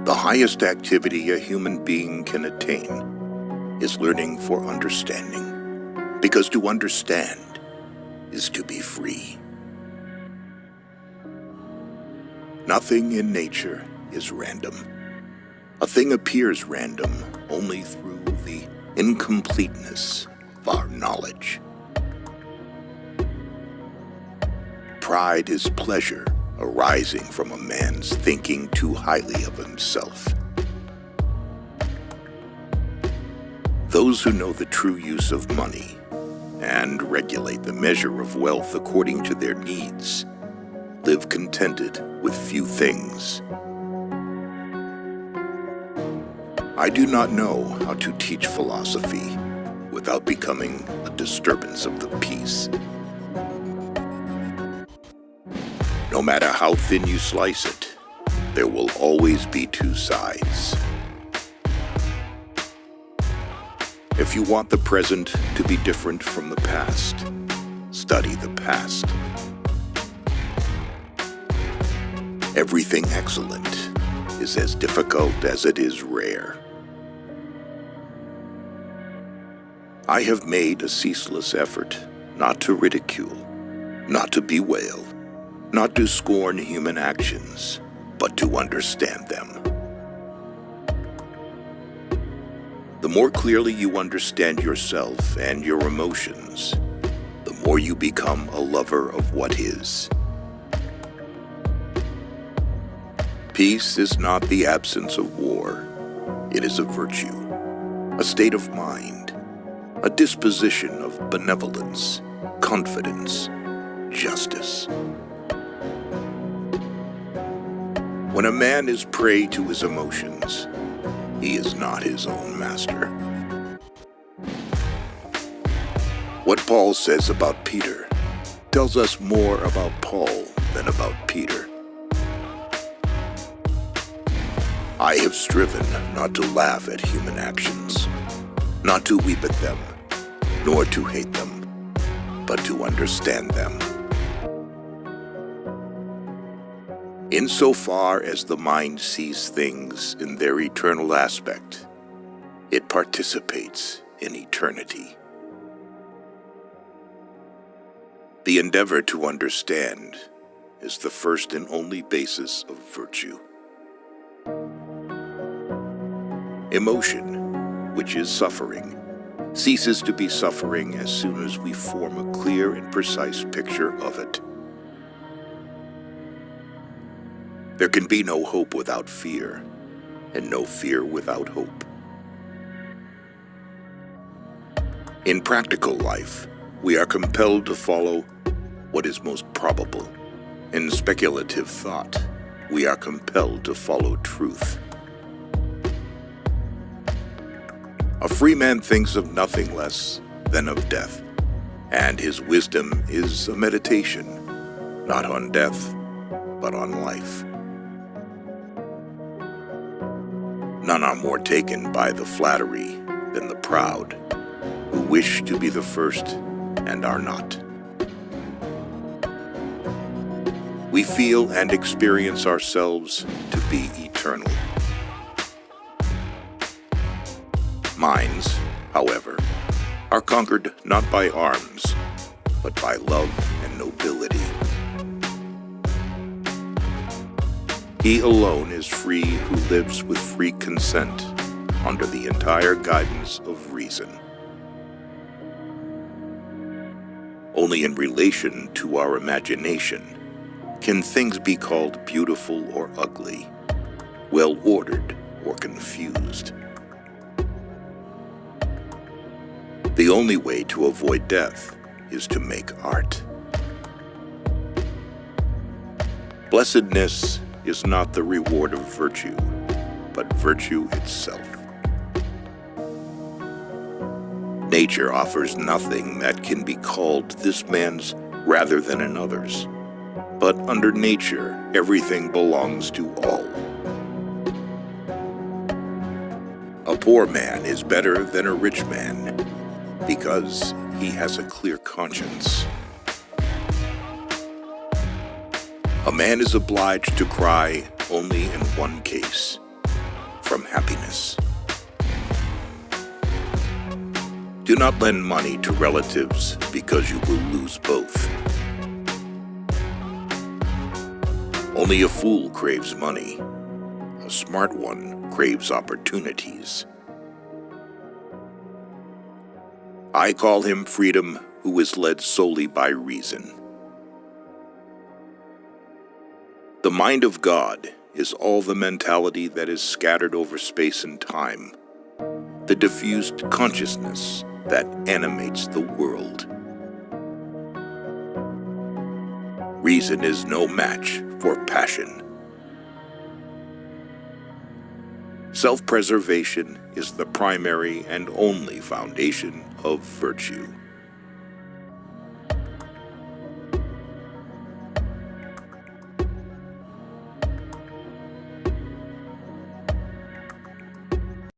The highest activity a human being can attain is learning for understanding, because to understand is to be free. Nothing in nature is random. A thing appears random only through the incompleteness of our knowledge. Pride is pleasure arising from a man's thinking too highly of himself. Those who know the true use of money and regulate the measure of wealth according to their needs live contented with few things. I do not know how to teach philosophy without becoming a disturbance of the peace. No matter how thin you slice it, there will always be two sides. If you want the present to be different from the past, study the past. Everything excellent is as difficult as it is rare. I have made a ceaseless effort not to ridicule, not to bewail, not to scorn human actions, but to understand them. The more clearly you understand yourself and your emotions, the more you become a lover of what is. Peace is not the absence of war. It is a virtue, a state of mind, a disposition of benevolence, confidence, justice. When a man is prey to his emotions, he is not his own master. What Paul says about Peter tells us more about Paul than about Peter. I have striven not to laugh at human actions, not to weep at them, nor to hate them, but to understand them. Insofar as the mind sees things in their eternal aspect, it participates in eternity. The endeavor to understand is the first and only basis of virtue. Emotion, which is suffering, ceases to be suffering as soon as we form a clear and precise picture of it. There can be no hope without fear, and no fear without hope. In practical life, we are compelled to follow what is most probable. In speculative thought, we are compelled to follow truth. A free man thinks of nothing less than of death, and his wisdom is a meditation, not on death, but on life. None are more taken by the flattery than the proud, who wish to be the first and are not. We feel and experience ourselves to be eternal. Minds, however, are conquered not by arms, but by love and nobility. He alone is free who lives with free consent under the entire guidance of reason. Only in relation to our imagination can things be called beautiful or ugly, well-ordered or confused. The only way to avoid death is to make art. Blessedness is not the reward of virtue, but virtue itself. Nature offers nothing that can be called this man's rather than another's, but under nature, everything belongs to all. A poor man is better than a rich man because he has a clear conscience. A man is obliged to cry only in one case, from happiness. Do not lend money to relatives because you will lose both. Only a fool craves money. A smart one craves opportunities. I call him freedom who is led solely by reason. The mind of God is all the mentality that is scattered over space and time, the diffused consciousness that animates the world. Reason is no match for passion. Self-preservation is the primary and only foundation of virtue.